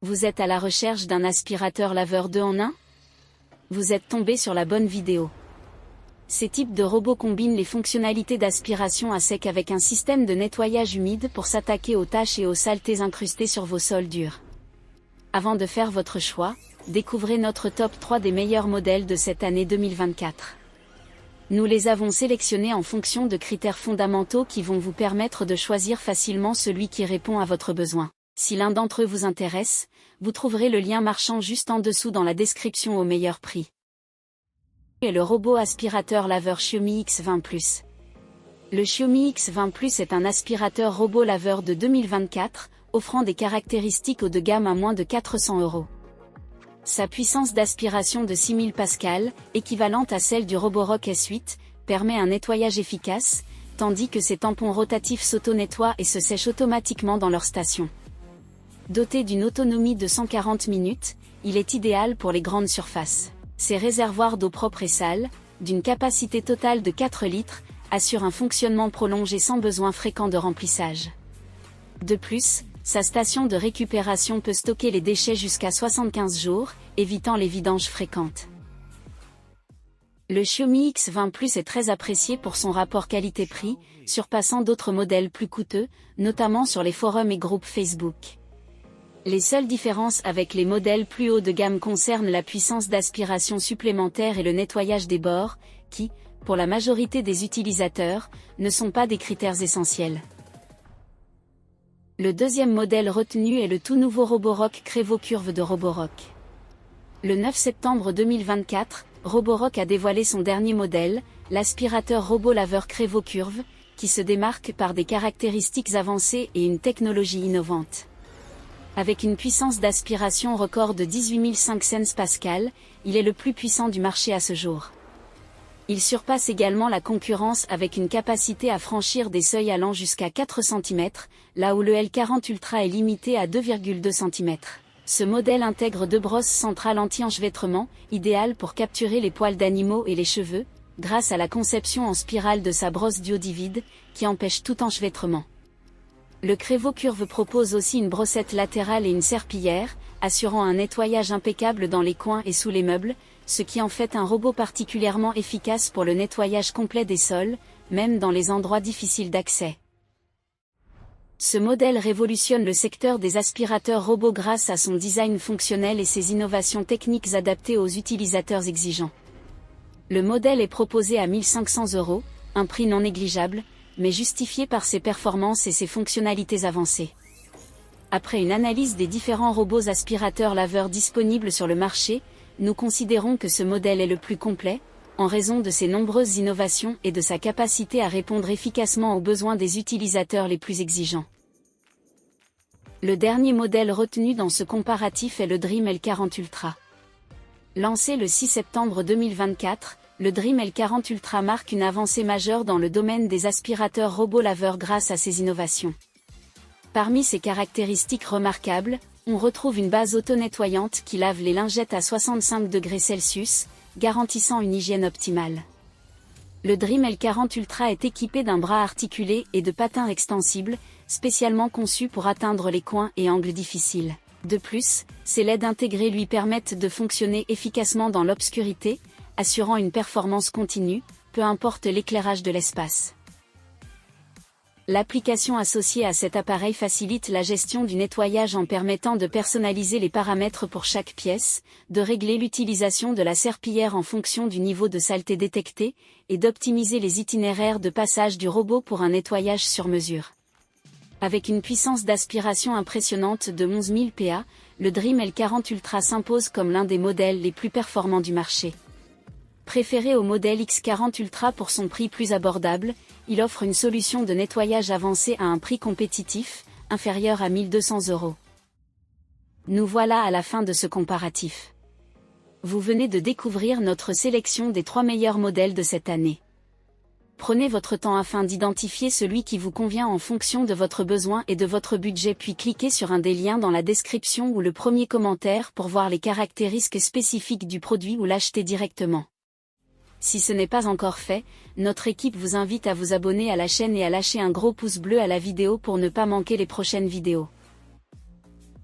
Vous êtes à la recherche d'un aspirateur laveur 2 en 1? Vous êtes tombé sur la bonne vidéo. Ces types de robots combinent les fonctionnalités d'aspiration à sec avec un système de nettoyage humide pour s'attaquer aux taches et aux saletés incrustées sur vos sols durs. Avant de faire votre choix, découvrez notre top 3 des meilleurs modèles de cette année 2024. Nous les avons sélectionnés en fonction de critères fondamentaux qui vont vous permettre de choisir facilement celui qui répond à votre besoin. Si l'un d'entre eux vous intéresse, vous trouverez le lien marchand juste en dessous dans la description au meilleur prix. Et le robot aspirateur laveur Xiaomi X20+. Le Xiaomi X20+ est un aspirateur robot laveur de 2024, offrant des caractéristiques haut de gamme à moins de 400 €. Sa puissance d'aspiration de 6000 pascal, équivalente à celle du Roborock S8, permet un nettoyage efficace, tandis que ses tampons rotatifs s'auto-nettoient et se sèchent automatiquement dans leur station. Doté d'une autonomie de 140 minutes, il est idéal pour les grandes surfaces. Ses réservoirs d'eau propre et sale, d'une capacité totale de 4 litres, assurent un fonctionnement prolongé sans besoin fréquent de remplissage. De plus, sa station de récupération peut stocker les déchets jusqu'à 75 jours, évitant les vidanges fréquentes. Le Xiaomi X20+ est très apprécié pour son rapport qualité-prix, surpassant d'autres modèles plus coûteux, notamment sur les forums et groupes Facebook. Les seules différences avec les modèles plus haut de gamme concernent la puissance d'aspiration supplémentaire et le nettoyage des bords, qui, pour la majorité des utilisateurs, ne sont pas des critères essentiels. Le deuxième modèle retenu est le tout nouveau Roborock CrevoCurve de Roborock. Le 9 septembre 2024, Roborock a dévoilé son dernier modèle, l'aspirateur robot laveur CrevoCurve, qui se démarque par des caractéristiques avancées et une technologie innovante. Avec une puissance d'aspiration record de 18 500 pascal, il est le plus puissant du marché à ce jour. Il surpasse également la concurrence avec une capacité à franchir des seuils allant jusqu'à 4 cm, là où le L40 Ultra est limité à 2,2 cm. Ce modèle intègre 2 brosses centrales anti-enchevêtrement, idéales pour capturer les poils d'animaux et les cheveux, grâce à la conception en spirale de sa brosse duodivide, qui empêche tout enchevêtrement. Le CrevoCurve propose aussi une brossette latérale et une serpillière, assurant un nettoyage impeccable dans les coins et sous les meubles, ce qui en fait un robot particulièrement efficace pour le nettoyage complet des sols, même dans les endroits difficiles d'accès. Ce modèle révolutionne le secteur des aspirateurs robots grâce à son design fonctionnel et ses innovations techniques adaptées aux utilisateurs exigeants. Le modèle est proposé à 1 500 €, un prix non négligeable, mais justifié par ses performances et ses fonctionnalités avancées. Après une analyse des différents robots aspirateurs laveurs disponibles sur le marché, nous considérons que ce modèle est le plus complet, en raison de ses nombreuses innovations et de sa capacité à répondre efficacement aux besoins des utilisateurs les plus exigeants. Le dernier modèle retenu dans ce comparatif est le Dream L40 Ultra. Lancé le 6 septembre 2024, le Dream L40 Ultra marque une avancée majeure dans le domaine des aspirateurs robots laveurs grâce à ses innovations. Parmi ses caractéristiques remarquables, on retrouve une base auto-nettoyante qui lave les lingettes à 65 degrés Celsius, garantissant une hygiène optimale. Le Dream L40 Ultra est équipé d'un bras articulé et de patins extensibles, spécialement conçus pour atteindre les coins et angles difficiles. De plus, ses LED intégrés lui permettent de fonctionner efficacement dans l'obscurité, assurant une performance continue, peu importe l'éclairage de l'espace. L'application associée à cet appareil facilite la gestion du nettoyage en permettant de personnaliser les paramètres pour chaque pièce, de régler l'utilisation de la serpillière en fonction du niveau de saleté détecté, et d'optimiser les itinéraires de passage du robot pour un nettoyage sur mesure. Avec une puissance d'aspiration impressionnante de 11 000 PA, le Dream L40 Ultra s'impose comme l'un des modèles les plus performants du marché. Préféré au modèle X40 Ultra pour son prix plus abordable, il offre une solution de nettoyage avancée à un prix compétitif, inférieur à 1 200 €. Nous voilà à la fin de ce comparatif. Vous venez de découvrir notre sélection des 3 meilleurs modèles de cette année. Prenez votre temps afin d'identifier celui qui vous convient en fonction de votre besoin et de votre budget, puis cliquez sur un des liens dans la description ou le premier commentaire pour voir les caractéristiques spécifiques du produit ou l'acheter directement. Si ce n'est pas encore fait, notre équipe vous invite à vous abonner à la chaîne et à lâcher un gros pouce bleu à la vidéo pour ne pas manquer les prochaines vidéos.